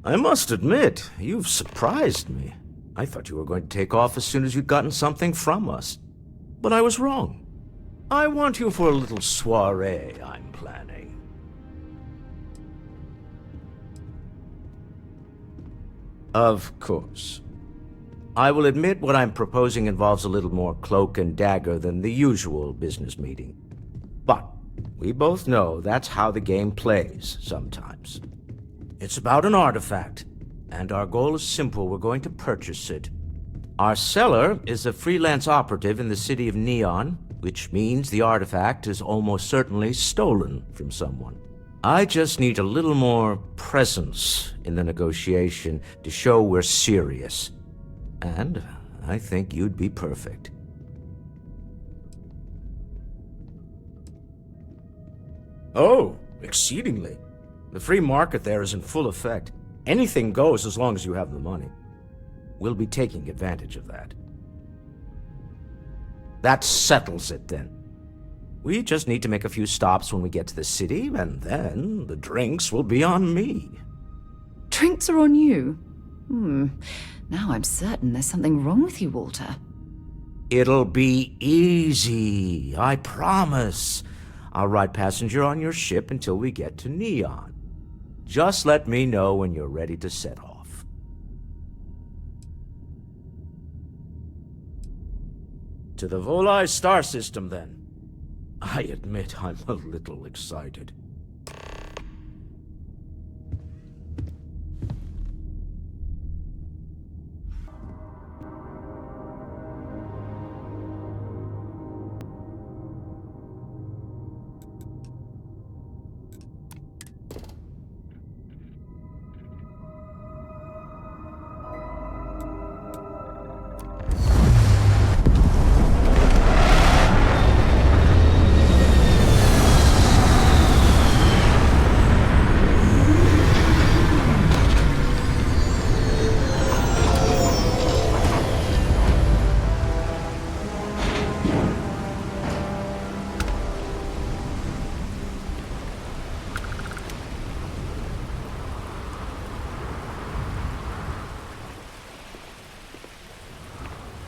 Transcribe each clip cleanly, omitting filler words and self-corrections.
I must admit, you've surprised me. I thought you were going to take off as soon as you'd gotten something from us. But I was wrong. I want you for a little soiree I'm planning. Of course. I will admit what I'm proposing involves a little more cloak and dagger than the usual business meeting. But we both know that's how the game plays sometimes. It's about an artifact, and our goal is simple. We're going to purchase it. Our seller is a freelance operative in the city of Neon, which means the artifact is almost certainly stolen from someone. I just need a little more presence in the negotiation to show we're serious. And I think you'd be perfect. Oh, exceedingly. The free market there is in full effect. Anything goes as long as you have the money. We'll be taking advantage of that. That settles it, then. We just need to make a few stops when we get to the city, and then the drinks will be on me. Drinks are on you? Now I'm certain there's something wrong with you, Walter. It'll be easy, I promise. I'll ride passenger on your ship until we get to Neon. Just let me know when you're ready to set off. To the Volai star system, then. I admit I'm a little excited.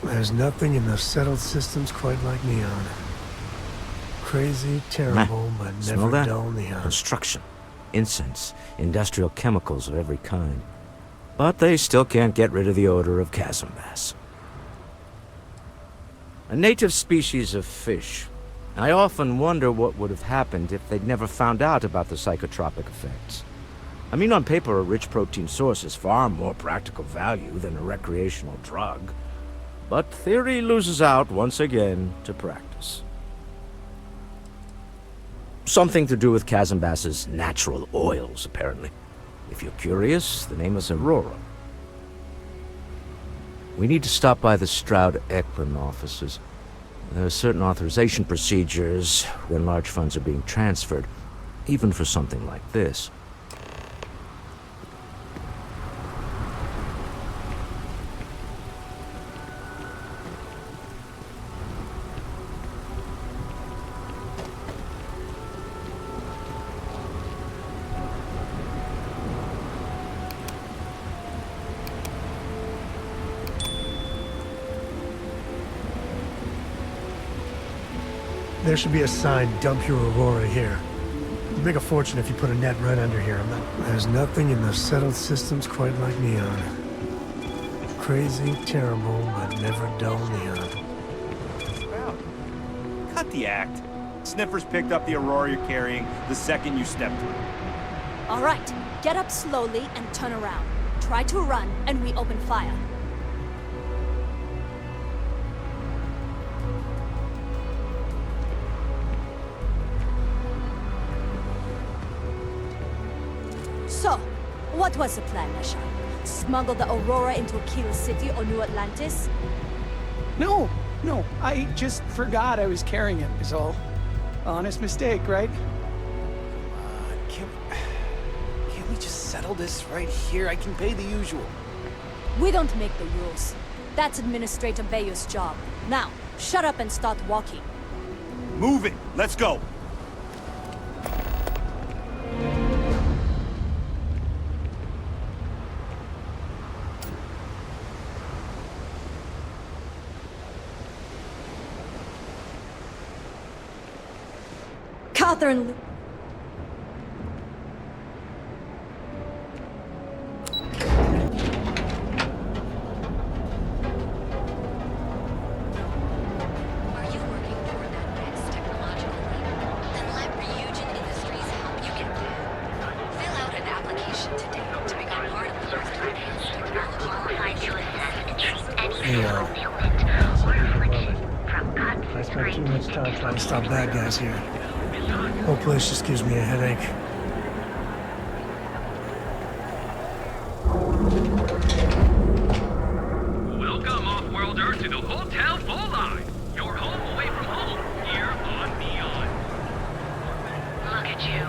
There's nothing in the settled systems quite like Neon. Crazy, terrible, but Smell never that? dull Neon. Construction, incense, industrial chemicals of every kind. But they still can't get rid of the odor of chasm bass. A native species of fish. I often wonder what would have happened if they'd never found out about the psychotropic effects. I mean, on paper, a rich protein source is far more practical value than a recreational drug. But theory loses out once again to practice. Something to do with chasm bass's natural oils, apparently. If you're curious, the name is Aurora. We need to stop by the Stroud-Eklund offices. There are certain authorization procedures when large funds are being transferred, even for something like this. There should be a sign, dump your Aurora here. You make a fortune if you put a net right under here. There's nothing in the settled systems quite like Neon. Crazy, terrible, but never dull Neon. Stroud, cut the act. Sniffers picked up the Aurora you're carrying the second you stepped through. All right, get up slowly and turn around. Try to run, and we open fire. So, what was the plan, Issa? Smuggle the Aurora into Kill City or New Atlantis? No, I just forgot I was carrying it, is all. Honest mistake, right? Can't we just settle this right here? I can pay the usual. We don't make the rules. That's Administrator Bayou's job. Now, shut up and start walking. Move it! Let's go! Catherine... Are you working toward that next technological leap? Then let Ryujin Industries help you get there. Fill out an application today to become part of the most advanced technology. Qualified to assess and treat any Hey, physical ailment or affliction from cuts, I spent too scrapes, much time trying to stop bad guys here. Whole place just gives me a headache. Welcome, off-worlder, to the Hotel Full Line. Your home away from home, here on Neon. Look at you.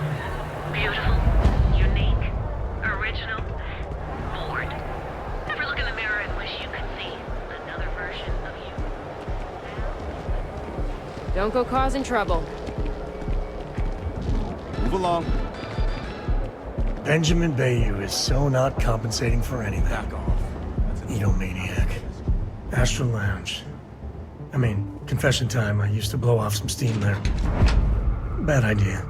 Beautiful, unique, original, bored. Ever look in the mirror and wish you could see another version of you? Don't go causing trouble. Move along. Benjamin Bayou is so not compensating for anything. Back off. Edomaniac. Astral Lounge. I mean, confession time, I used to blow off some steam there. Bad idea.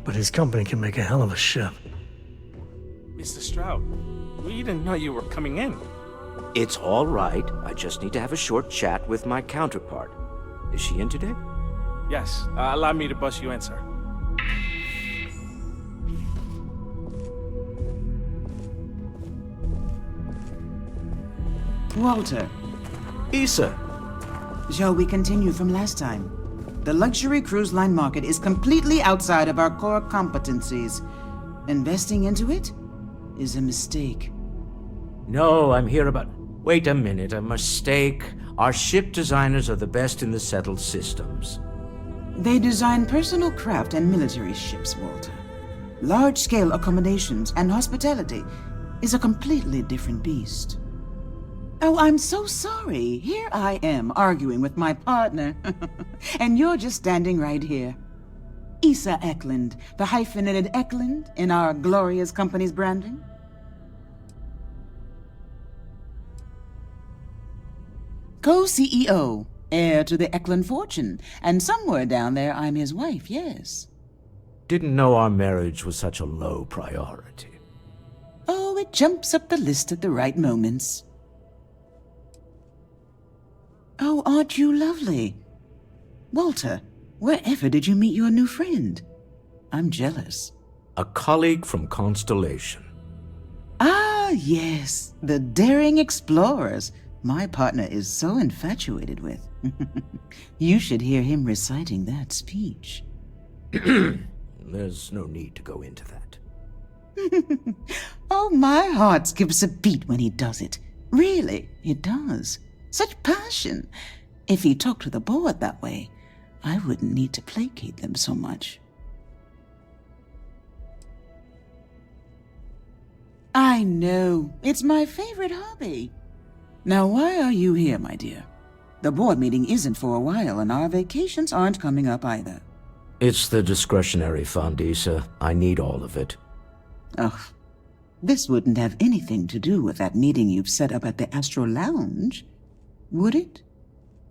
But his company can make a hell of a ship. Mr. Stroud, we didn't know you were coming in. It's all right. I just need to have a short chat with my counterpart. Is she in today? Yes, allow me to bust you in, sir. Walter, Issa! shall we continue from last time? The luxury cruise line market is completely outside of our core competencies. Investing into it is a mistake. No, I'm here about... Wait a minute, a mistake. Our ship designers are the best in the settled systems. They design personal craft and military ships, Walter. Large-scale accommodations and hospitality is a completely different beast. Oh, I'm so sorry. Here I am arguing with my partner. And you're just standing right here. Issa Eklund, the hyphenated Eklund in our glorious company's branding. Co-CEO, heir to the Eklund fortune, and somewhere down there I'm his wife, yes. Didn't know our marriage was such a low priority. Oh, it jumps up the list at the right moments. Oh, aren't you lovely? Walter, wherever did you meet your new friend? I'm jealous. A colleague from Constellation. Ah, yes, the daring explorers my partner is so infatuated with. You should hear him reciting that speech. There's no need to go into that. Oh, my heart skips a beat when he does it. Really, it does. Such passion. If he talked to the board that way, I wouldn't need to placate them so much. I know. It's my favorite hobby. Now, why are you here, my dear? The board meeting isn't for a while, and our vacations aren't coming up either. It's the discretionary fund, Issa. I need all of it. Ugh. This wouldn't have anything to do with that meeting you've set up at the Astral Lounge, would it?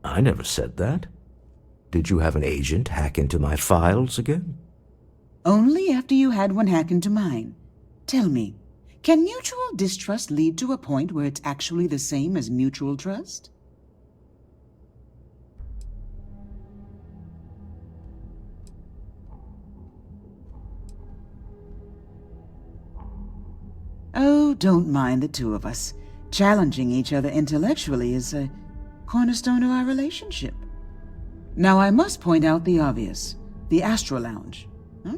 I never said that. Did you have an agent hack into my files again? Only after you had one hack into mine. Tell me, can mutual distrust lead to a point where it's actually the same as mutual trust? Oh, don't mind the two of us. Challenging each other intellectually is a cornerstone of our relationship. Now, I must point out the obvious. The Astral Lounge. Huh?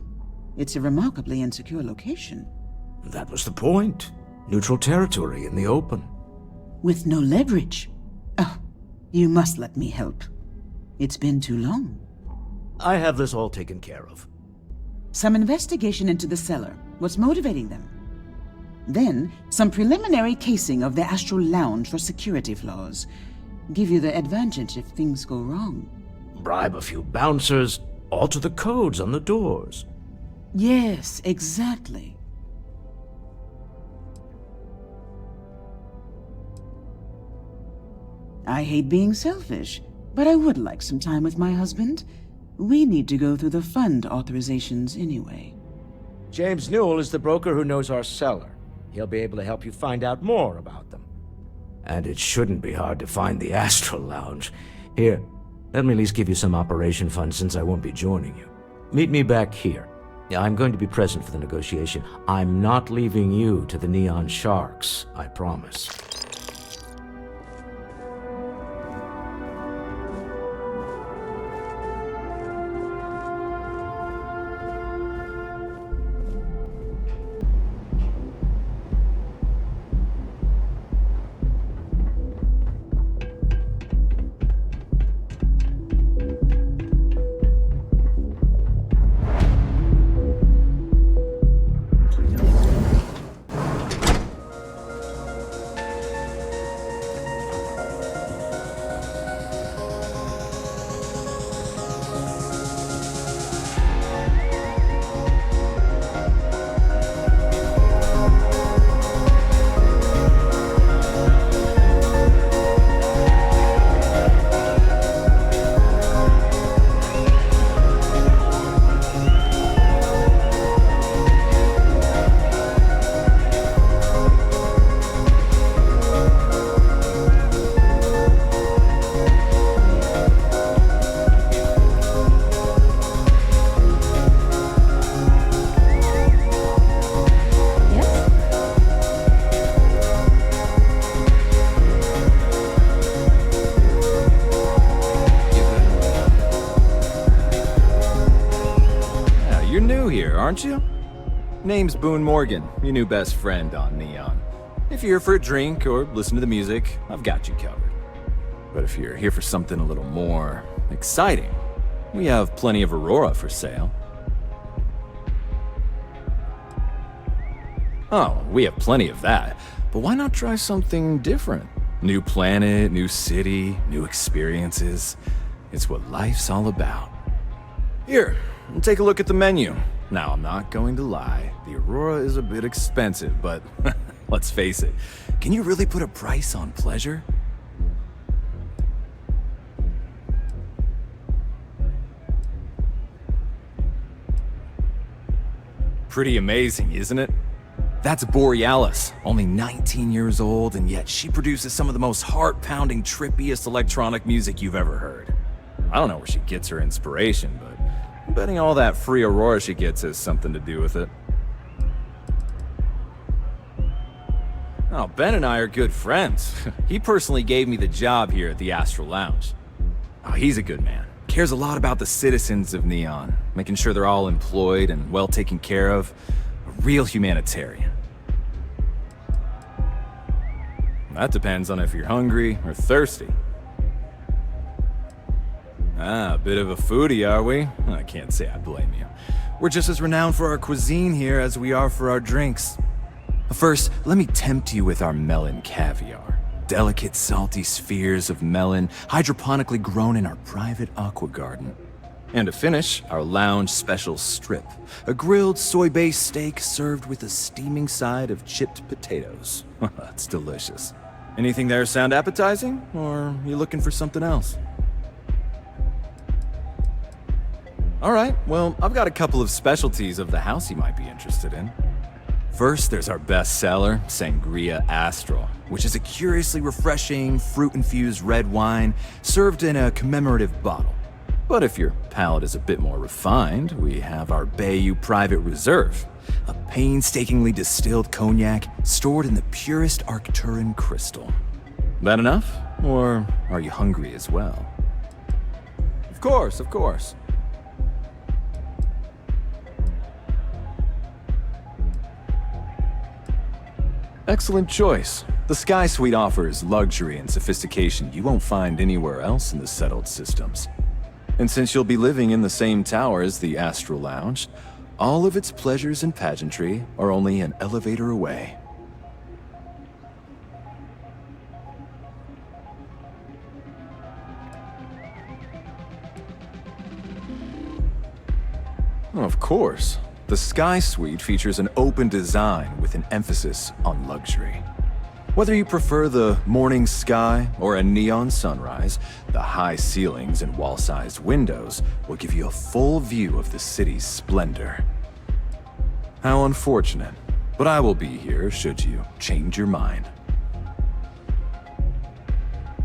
It's a remarkably insecure location. That was the point. Neutral territory in the open. With no leverage. Oh, you must let me help. It's been too long. I have this all taken care of. Some investigation into the cellar. What's motivating them? Then, some preliminary casing of the Astral Lounge for security flaws. Give you the advantage if things go wrong. Bribe a few bouncers, alter the codes on the doors. Yes, exactly. I hate being selfish, but I would like some time with my husband. We need to go through the fund authorizations anyway. James Newell is the broker who knows our seller. He'll be able to help you find out more about them. And it shouldn't be hard to find the Astral Lounge. Here, let me at least give you some operation funds since I won't be joining you. Meet me back here. I'm going to be present for the negotiation. I'm not leaving you to the Neon Sharks, I promise. Aren't you? Name's Boone Morgan, your new best friend on Neon. If you're here for a drink or listen to the music, I've got you covered. But if you're here for something a little more exciting, we have plenty of Aurora for sale. Oh, we have plenty of that, but why not try something different? New planet, new city, new experiences. It's what life's all about. Here, take a look at the menu. Now, I'm not going to lie, the Aurora is a bit expensive, but let's face it, can you really put a price on pleasure? Pretty amazing, isn't it? That's Borealis, only 19 years old, and yet she produces some of the most heart-pounding, trippiest electronic music you've ever heard. I don't know where she gets her inspiration, but I'm betting all that free Aurora she gets has something to do with it. Oh, Ben and I are good friends. He personally gave me the job here at the Astral Lounge. Oh, he's a good man. Cares a lot about the citizens of Neon, making sure they're all employed and well taken care of. A real humanitarian. That depends on if you're hungry or thirsty. Ah, a bit of a foodie, are we? I can't say I blame you. We're just as renowned for our cuisine here as we are for our drinks. First, let me tempt you with our melon caviar. Delicate, salty spheres of melon, hydroponically grown in our private aqua garden. And to finish, our lounge special strip. A grilled soy-based steak served with a steaming side of chipped potatoes. It's delicious. Anything there sound appetizing? Or are you looking for something else? Alright, well, I've got a couple of specialties of the house you might be interested in. First, there's our best seller, Sangria Astral, which is a curiously refreshing, fruit-infused red wine served in a commemorative bottle. But if your palate is a bit more refined, we have our Bayou Private Reserve, a painstakingly distilled cognac stored in the purest Arcturan crystal. That enough? Or are you hungry as well? Of course, of course. Excellent choice. The Sky Suite offers luxury and sophistication you won't find anywhere else in the settled systems. And since you'll be living in the same tower as the Astral Lounge, all of its pleasures and pageantry are only an elevator away. Of course. The Sky Suite features an open design with an emphasis on luxury. Whether you prefer the morning sky or a neon sunrise, the high ceilings and wall-sized windows will give you a full view of the city's splendor. How unfortunate, but I will be here should you change your mind.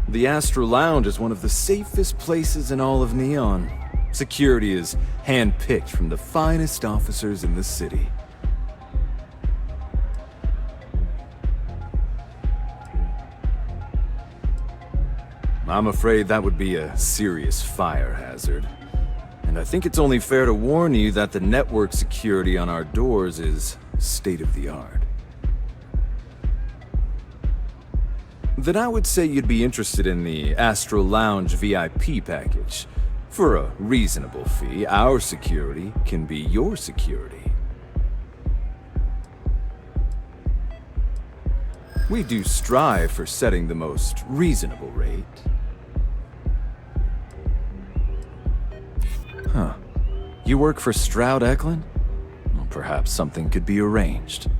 The Astral Lounge is one of the safest places in all of Neon. Security is hand-picked from the finest officers in the city. I'm afraid that would be a serious fire hazard. And I think it's only fair to warn you that the network security on our doors is state-of-the-art. Then I would say you'd be interested in the Astral Lounge VIP package. For a reasonable fee, our security can be your security. We do strive for setting the most reasonable rate. Huh. You work for Stroud-Eklund? Well, perhaps something could be arranged.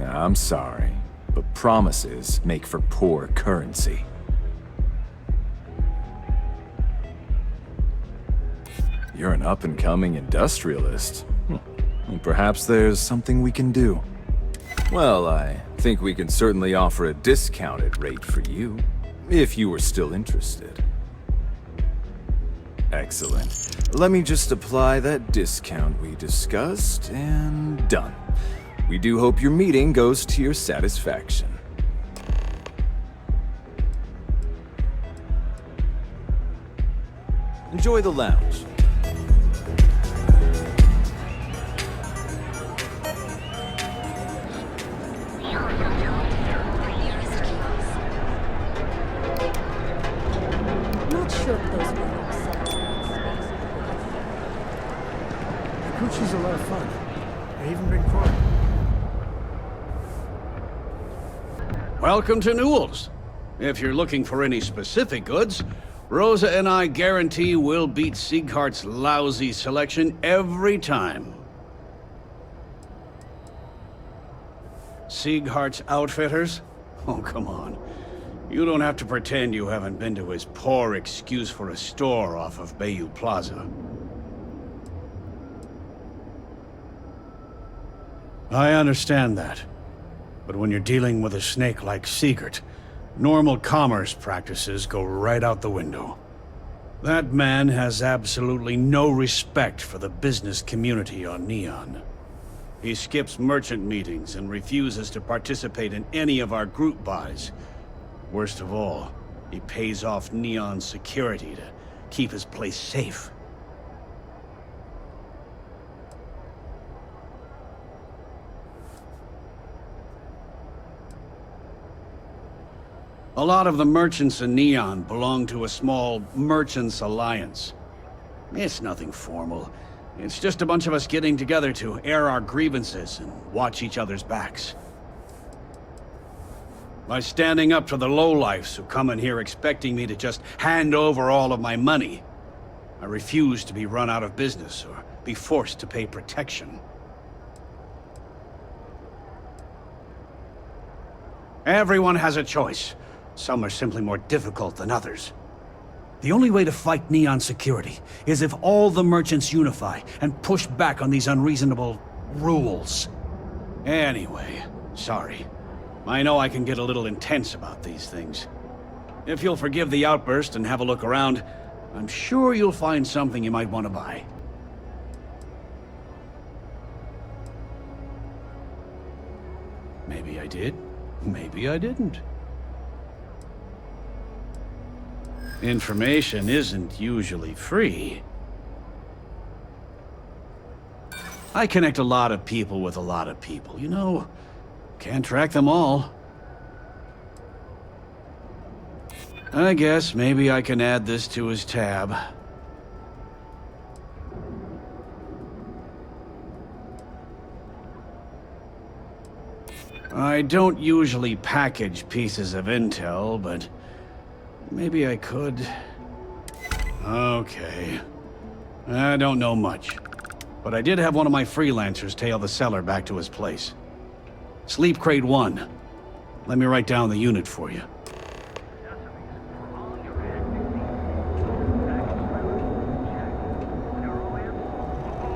I'm sorry, but promises make for poor currency. You're an up-and-coming industrialist. Well, perhaps there's something we can do. Well, I think we can certainly offer a discounted rate for you, if you were still interested. Excellent. Let me just apply that discount we discussed, and done. We do hope your meeting goes to your satisfaction. Enjoy the lounge. Not sure if those buildings Coochie's a lot of fun. I even bring corn. Welcome to Newell's. If you're looking for any specific goods, Rosa and I guarantee we'll beat Sieghart's lousy selection every time. Sieghart's Outfitters? Oh, come on. You don't have to pretend you haven't been to his poor excuse for a store off of Bayou Plaza. I understand that. But when you're dealing with a snake like Siegert, normal commerce practices go right out the window. That man has absolutely no respect for the business community on Neon. He skips merchant meetings and refuses to participate in any of our group buys. Worst of all, he pays off Neon security to keep his place safe. A lot of the merchants in Neon belong to a small merchants alliance. It's nothing formal. It's just a bunch of us getting together to air our grievances and watch each other's backs. By standing up to the lowlifes who come in here expecting me to just hand over all of my money, I refuse to be run out of business or be forced to pay protection. Everyone has a choice. Some are simply more difficult than others. The only way to fight Neon security is if all the merchants unify and push back on these unreasonable rules. Anyway, sorry. I know I can get a little intense about these things. If you'll forgive the outburst and have a look around, I'm sure you'll find something you might want to buy. Maybe I did, maybe I didn't. Information isn't usually free. I connect a lot of people with a lot of people, you know. Can't track them all. I guess maybe I can add this to his tab. I don't usually package pieces of intel, but maybe I could. Okay. I don't know much, but I did have one of my freelancers tail the seller back to his place. Sleepcrate 1. Let me write down the unit for you.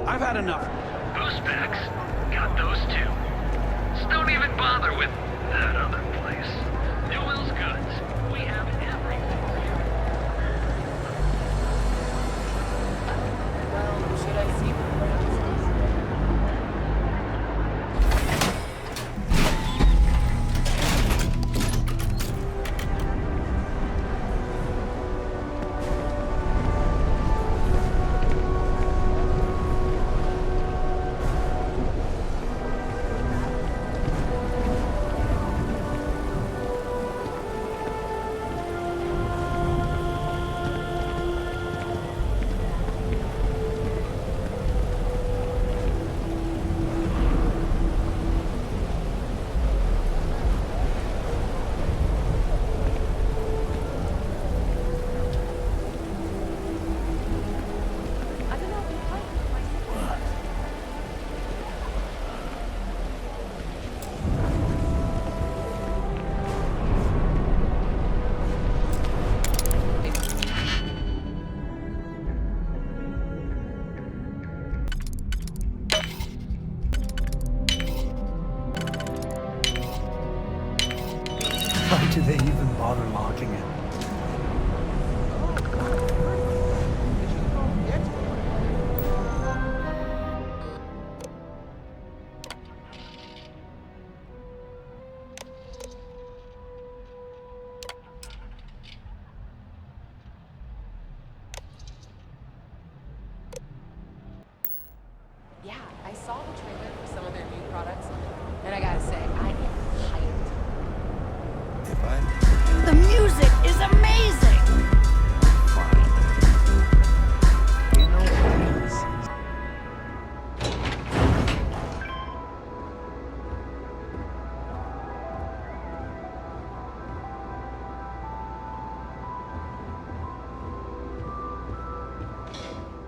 I've had enough. Boost packs? Got those too. Just don't even bother with that other place. Newell's Goods. We have everything. Well, should I see what Why do they even bother locking it? Yeah, I saw the trailer for some of their new products, and I gotta say, I am hyped. The music is amazing!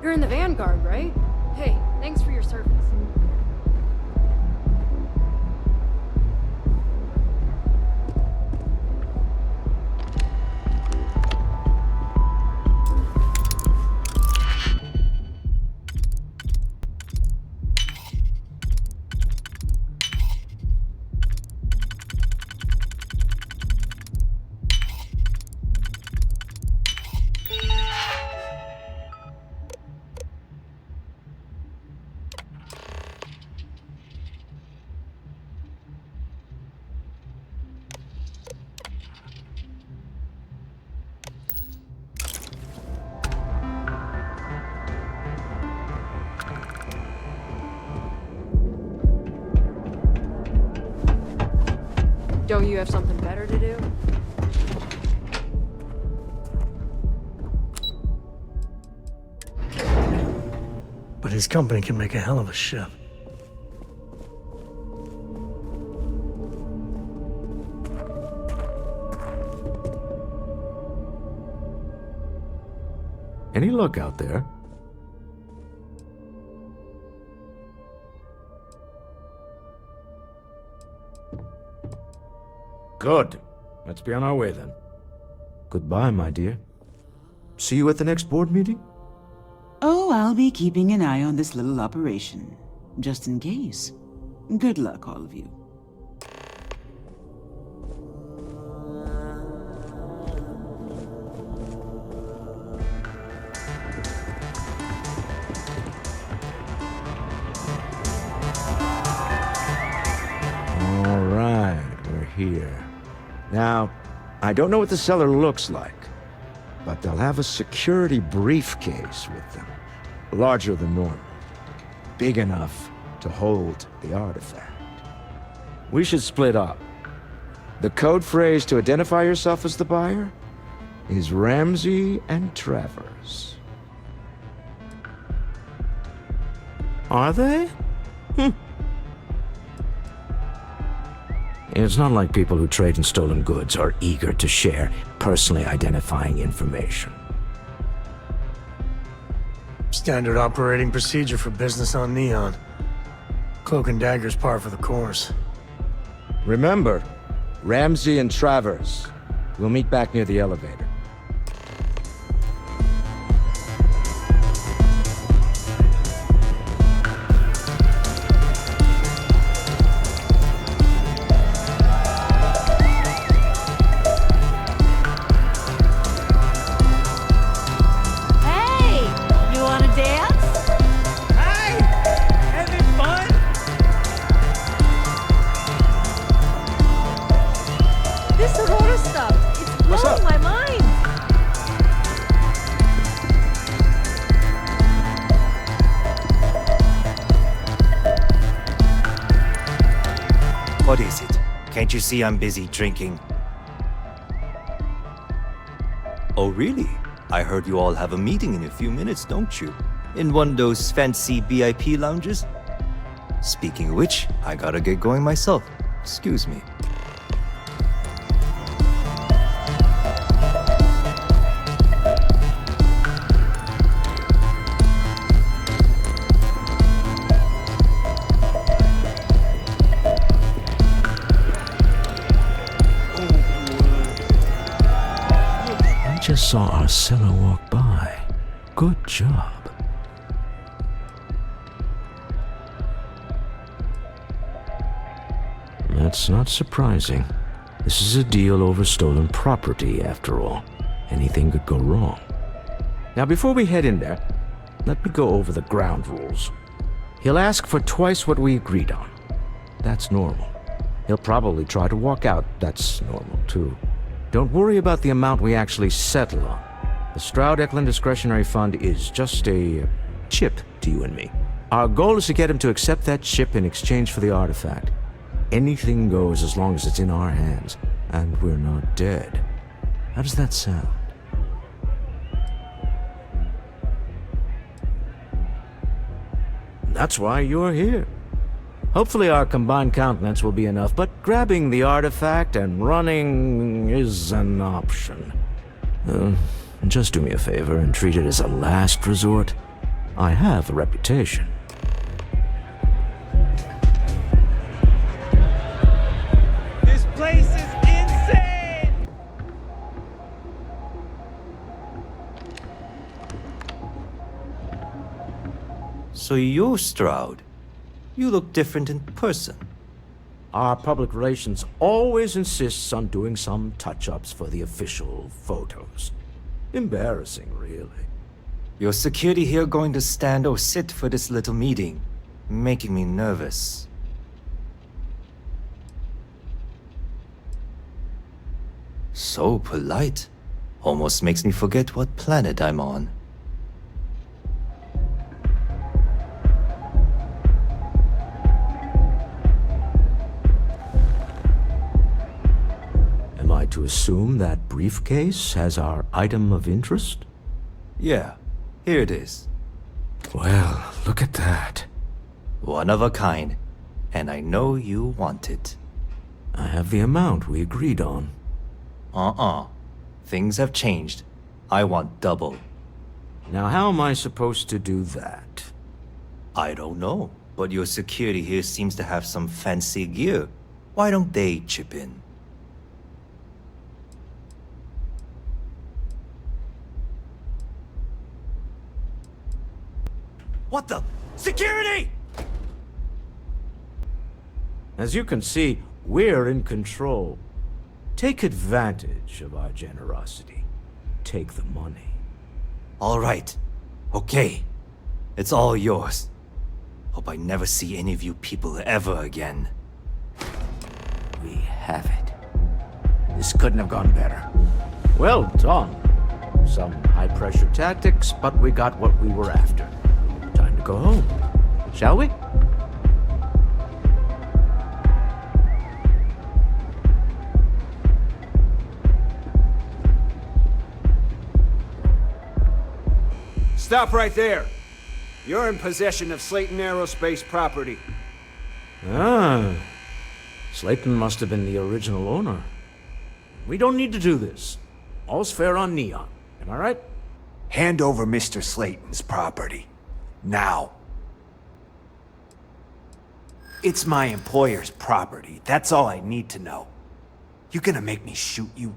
You're in the Vanguard, right? Hey, thanks for your service. Don't you have something better to do? But his company can make a hell of a ship. Any luck out there? Good. Let's be on our way then. Goodbye, my dear. See you at the next board meeting? Oh, I'll be keeping an eye on this little operation, just in case. Good luck, all of you. All right, we're here. Now, I don't know what the cellar looks like, but they'll have a security briefcase with them. Larger than normal. Big enough to hold the artifact. We should split up. The code phrase to identify yourself as the buyer is Ramsey and Travers. Are they? It's not like people who trade in stolen goods are eager to share personally identifying information. Standard operating procedure for business on Neon. Cloak and Dagger's par for the course. Remember, Ramsey and Travers. We'll meet back near the elevator. Hey! You wanna dance? Hi! Having fun? This Aurora stuff, it's What's blowing up? my mind. What is it? Can't you see I'm busy drinking? Oh, really? I heard you all have a meeting in a few minutes, don't you? In one of those fancy VIP lounges? Speaking of which, I gotta get going myself. Excuse me. I just saw Arcella walk by. Good job. That's not surprising. This is a deal over stolen property, after all. Anything could go wrong. Now, before we head in there, let me go over the ground rules. He'll ask for twice what we agreed on. That's normal. He'll probably try to walk out. That's normal, too. Don't worry about the amount we actually settle on. The Stroud-Eklund discretionary fund is just a chip to you and me. Our goal is to get him to accept that chip in exchange for the artifact. Anything goes as long as it's in our hands, and we're not dead. How does that sound? That's why you're here. Hopefully our combined countenance will be enough, but grabbing the artifact and running is an option. Just do me a favor and treat it as a last resort. I have a reputation. This place is insane! So you're Stroud. You look different in person. Our public relations always insists on doing some touch-ups for the official photos. Embarrassing, really. Your security here going to stand or sit for this little meeting, making me nervous. So polite. Almost makes me forget what planet I'm on. Am I to assume that briefcase has our item of interest? Yeah, here it is. Well, look at that. One of a kind. And I know you want it. I have the amount we agreed on. Things have changed. I want double. Now, how am I supposed to do that? I don't know, but your security here seems to have some fancy gear. Why don't they chip in? What the? Security! As you can see, we're in control. Take advantage of our generosity. Take the money. All right. Okay. It's all yours. Hope I never see any of you people ever again. We have it. This couldn't have gone better. Well done. Some high-pressure tactics, but we got what we were after. Time to go home. Shall we? Stop right there. You're in possession of Slayton Aerospace property. Ah. Slayton must have been the original owner. We don't need to do this. All's fair on Neon. Am I right? Hand over Mr. Slayton's property. Now. It's my employer's property. That's all I need to know. You gonna make me shoot you?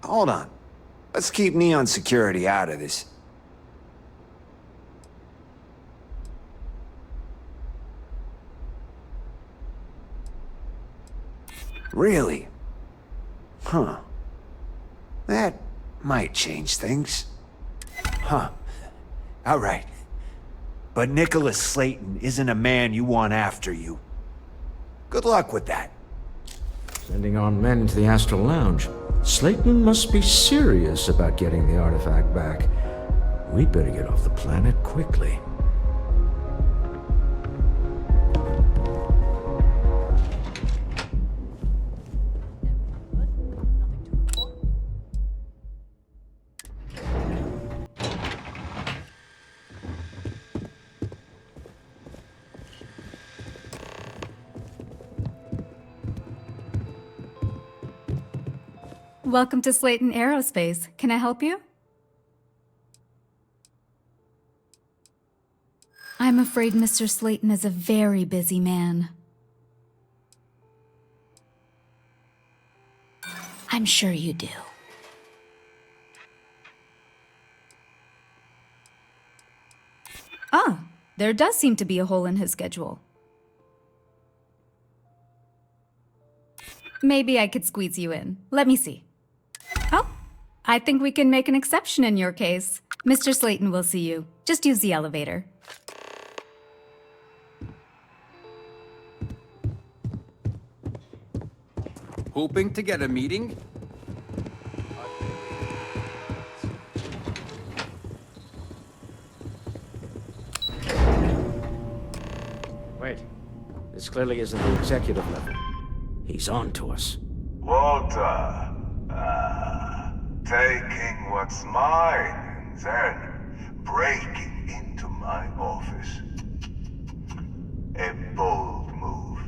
Hold on. Let's keep Neon security out of this. Really? Huh. That might change things. Huh. All right. But Nicolaus Slayton isn't a man you want after you. Good luck with that. Sending on men into the Astral Lounge. Slayton must be serious about getting the artifact back. We'd better get off the planet quickly. Welcome to Slayton Aerospace. Can I help you? I'm afraid Mr. Slayton is a very busy man. I'm sure you do. Ah, there does seem to be a hole in his schedule. Maybe I could squeeze you in. Let me see. Oh, I think we can make an exception in your case. Mr. Slayton will see you. Just use the elevator. Hoping to get a meeting? Wait. This clearly isn't the executive level. He's on to us. Walter. Taking what's mine and then breaking into my office. A bold move,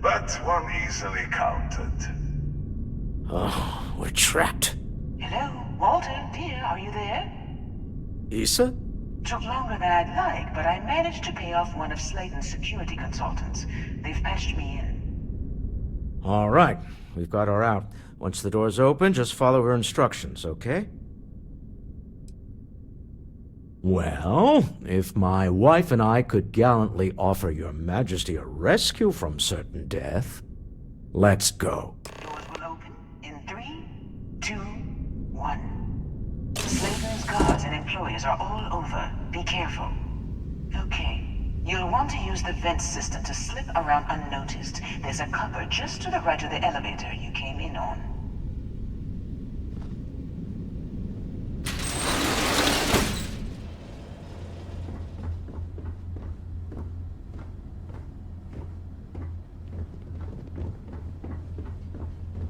but one easily countered. Oh, we're trapped. Hello, Walter, dear, are you there? Issa? Took longer than I'd like, but I managed to pay off one of Slayton's security consultants. They've patched me in. All right, we've got her out. Once the door's open, just follow her instructions, okay? Well, if my wife and I could gallantly offer your majesty a rescue from certain death, let's go. Doors will open in 3, 2, 1. Slayton's guards and employees are all over. Be careful. Okay. You'll want to use the vent system to slip around unnoticed. There's a cupboard just to the right of the elevator you came in on.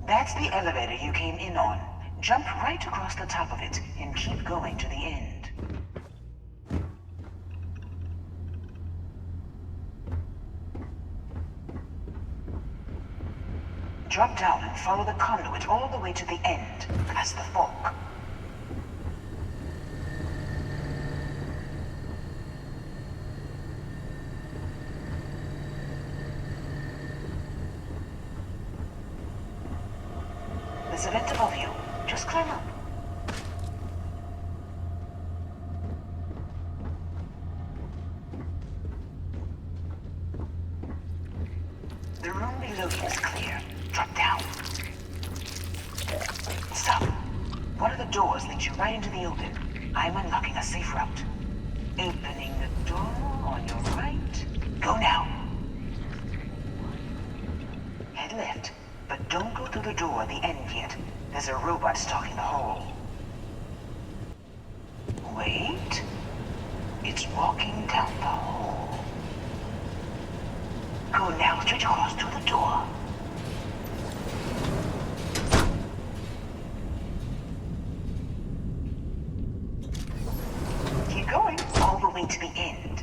That's the elevator you came in on. Jump right across the top of it and keep going to the end. Drop down and follow the conduit all the way to the end, past the fork. There's a vent above you. Just climb up. The room below you is clear. Drop down. Stop. One of the doors leads you right into the open. I'm unlocking a safe route. Opening the door on your right. Go now. Head left, but don't go through the door at the end yet. There's a robot stalking the hall. Wait. It's walking down the hall. Go now, straight across to the door. Keep going, all the way to the end.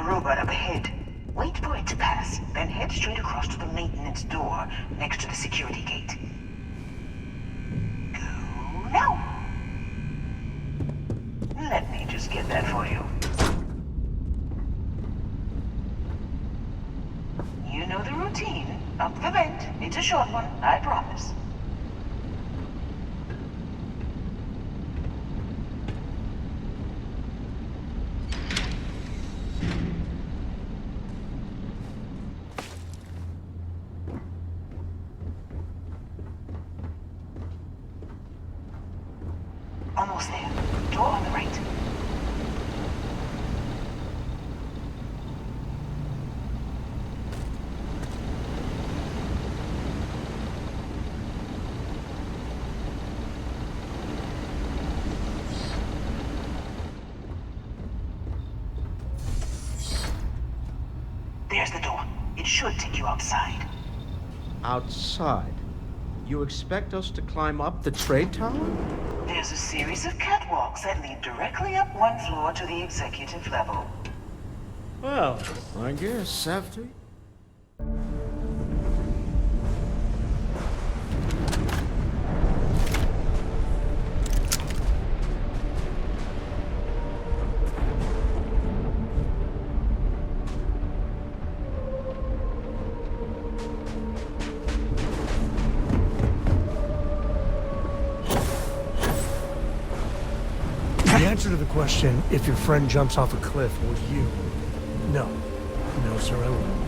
robot up ahead. Wait for it to pass, then head straight across to the maintenance door next to the security gate. Go now! Let me just get that for you. You know the routine. Up the vent. It's a short one, I promise. Almost there. Door on the right. There's the door. It should take you outside. Outside? You expect us to climb up the trade tower? There's a series of catwalks that lead directly up one floor to the executive level. Well, I guess after... The answer to the question, if your friend jumps off a cliff, will you? No. No, sir, I won't.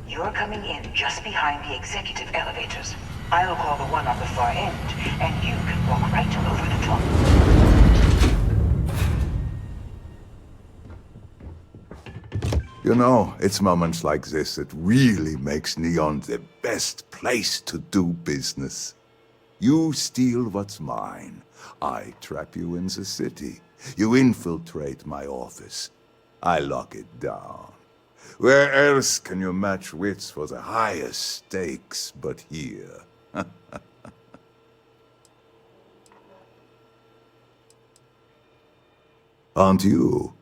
You're coming in just behind the executive elevators. I'll call the one on the far end, and you can walk right over the top. You know, it's moments like this that really makes Neon the best place to do business. You steal what's mine. I trap you in the city. You infiltrate my office. I lock it down. Where else can you match wits for the highest stakes but here? Aren't you?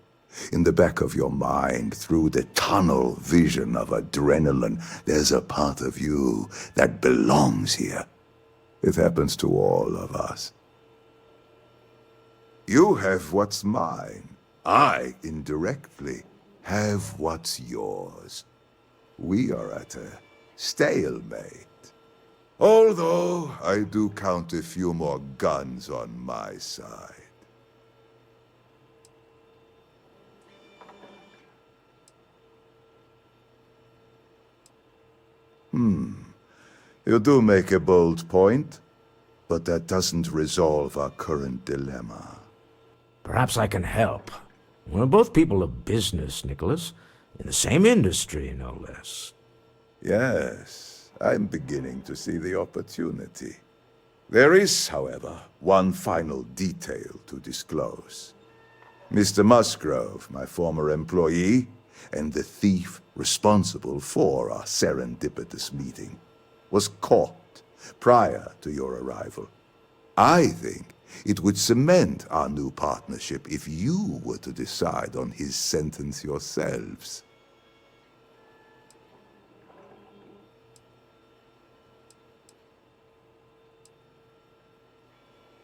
In the back of your mind, through the tunnel vision of adrenaline, there's a part of you that belongs here. It happens to all of us. You have what's mine. I, indirectly, have what's yours. We are at a stalemate. Although, I do count a few more guns on my side. You do make a bold point, but that doesn't resolve our current dilemma. Perhaps I can help. We're both people of business, Nicolaus. In the same industry, no less. Yes, I'm beginning to see the opportunity. There is, however, one final detail to disclose. Mr. Musgrove, my former employee, and the thief responsible for our serendipitous meeting, was caught prior to your arrival. I think it would cement our new partnership if you were to decide on his sentence yourselves.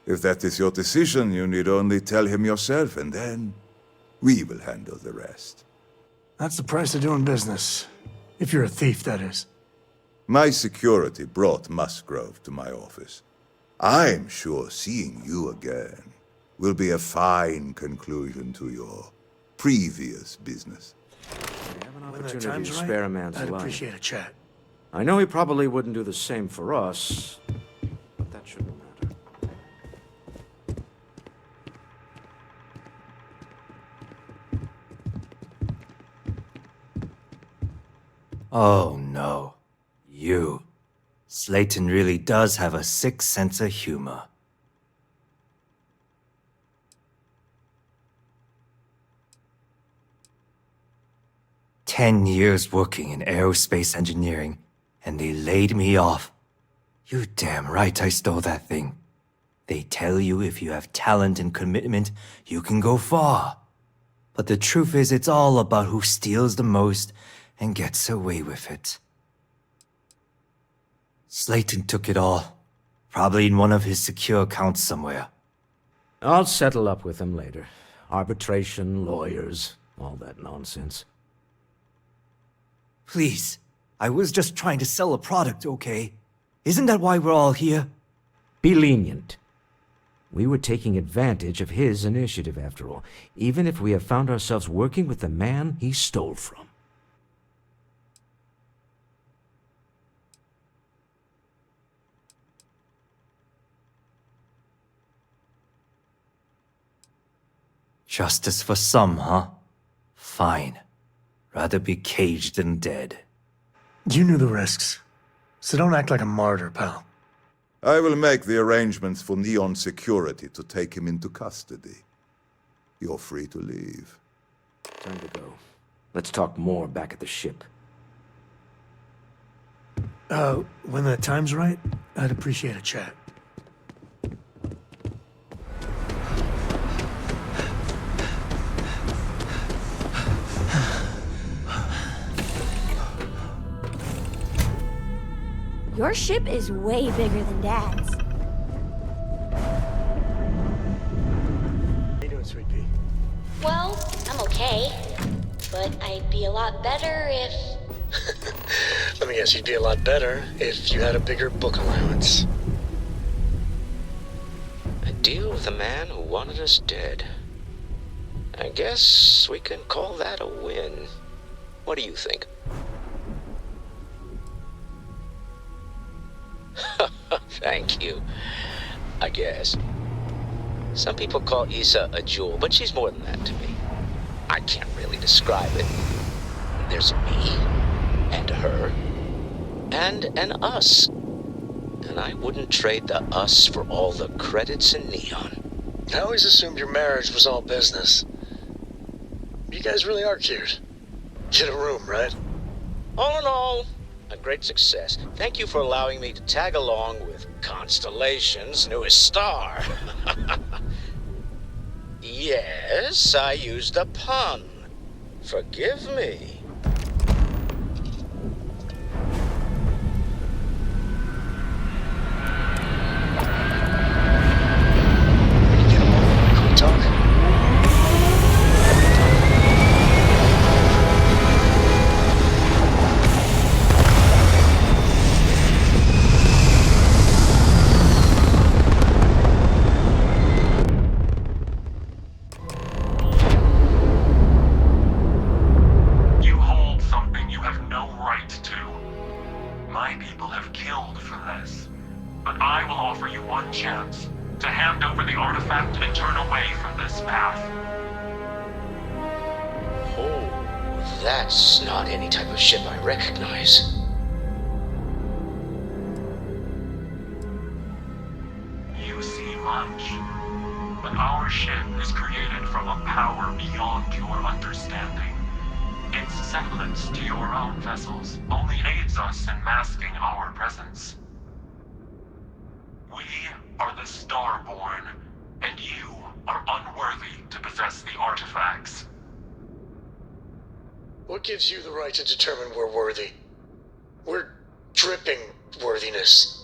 If that is your decision, you need only tell him yourself, and then we will handle the rest. That's the price of doing business. If you're a thief, that is. My security brought Musgrove to my office. I'm sure seeing you again will be a fine conclusion to your previous business. We have an When the opportunity time's to right, spare a man's I'd life. appreciate a chat. I know he probably wouldn't do the same for us, but that shouldn't matter. Oh no. You. Slayton really does have a sick sense of humor. "10 years working in aerospace engineering, and they laid me off. You damn right I stole that thing. They tell you if you have talent and commitment, you can go far. But the truth is, it's all about who steals the most and gets away with it. Slayton took it all. Probably in one of his secure accounts somewhere. I'll settle up with him later. Arbitration, lawyers, all that nonsense. Please, I was just trying to sell a product, okay? Isn't that why we're all here? Be lenient. We were taking advantage of his initiative, after all, even if we have found ourselves working with the man he stole from. Justice for some, huh? Fine. Rather be caged than dead. You knew the risks, so don't act like a martyr, pal. I will make the arrangements for Neon Security to take him into custody. You're free to leave. Time to go. Let's talk more back at the ship. When the time's right, I'd appreciate a chat. Your ship is way bigger than Dad's. How you doing, Sweet Pea? Well, I'm okay. But I'd be a lot better if... Let me guess, you'd be a lot better if you had a bigger book allowance. A deal with a man who wanted us dead. I guess we can call that a win. What do you think? Thank you. I guess. Some people call Issa a jewel, but she's more than that to me. I can't really describe it. There's a me, and a her, and an us. And I wouldn't trade the us for all the credits in Neon. I always assumed your marriage was all business. You guys really are cute. Get a room, right? All in all, a great success. Thank you for allowing me to tag along with Constellation's newest star. Yes, I used a pun. Forgive me. Can we talk? You hold something you have no right to. My people have killed for this. But I will offer you one chance to hand over the artifact and turn away from this path. Oh, that's not any type of ship I recognize. You see much. But our ship is created from a power beyond your understanding. Its semblance to your own vessels only aids us in masking our presence. We are the Starborn, and you are unworthy to possess the artifacts. What gives you the right to determine we're worthy? We're dripping worthiness.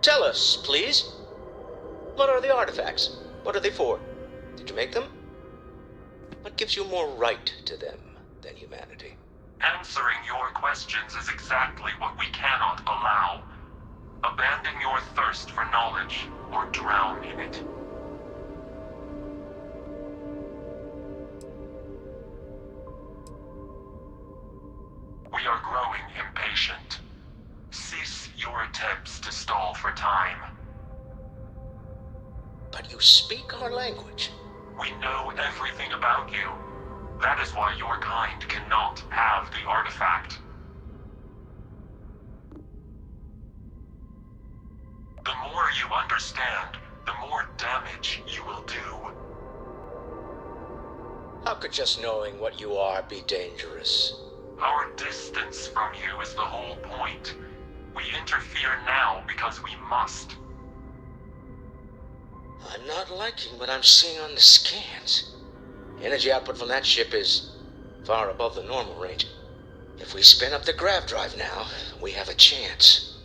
Tell us, please. What are the artifacts? What are they for? Did you make them? What gives you more right to them than humanity? Answering your questions is exactly what we cannot allow. Abandon your thirst for knowledge, or drown in it. We are growing impatient. Cease your attempts to stall for time. But you speak our language. We know everything about you. That is why your kind cannot have the artifact. The more you understand, the more damage you will do. How could just knowing what you are be dangerous? Our distance from you is the whole point. We interfere now because we must. I'm not liking what I'm seeing on the scans. Energy output from that ship is far above the normal range. If we spin up the grav drive now, we have a chance.